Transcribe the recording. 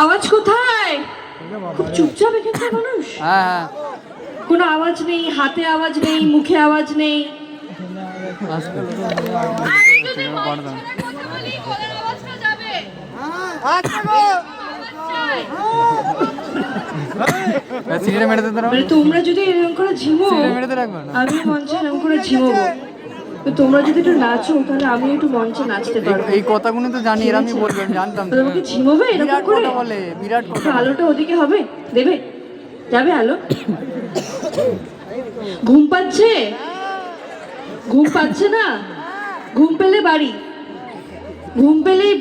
আওয়াজ কোথায়? খুব চুপচাপ এখানকার মানুষ। হ্যাঁ কোনো আওয়াজ নেই, হাতে আওয়াজ নেই, মুখে আওয়াজ নেই। মানে তোমরা যদি এরকম করে ঝিমো, আমি মঞ্চে এরকম করে ঝিমোবো। তো তোমরা যদি একটু নাচো তাহলে আমি একটু মঞ্চে নাচতে পারবো। এই কথাগুলো তো জানি, এর আমি বলবো, আমি জানতাম। তোমাকে ঝিমোবে এরকম করে? বলে বিরাট কথা। আলোটা ওদিকে হবে, দেবে, যাবে আলো? ঘুম পাচ্ছে? ঘুম পাচ্ছে না? ঘুম পেলে বাড়ি, ঘুম পেলেই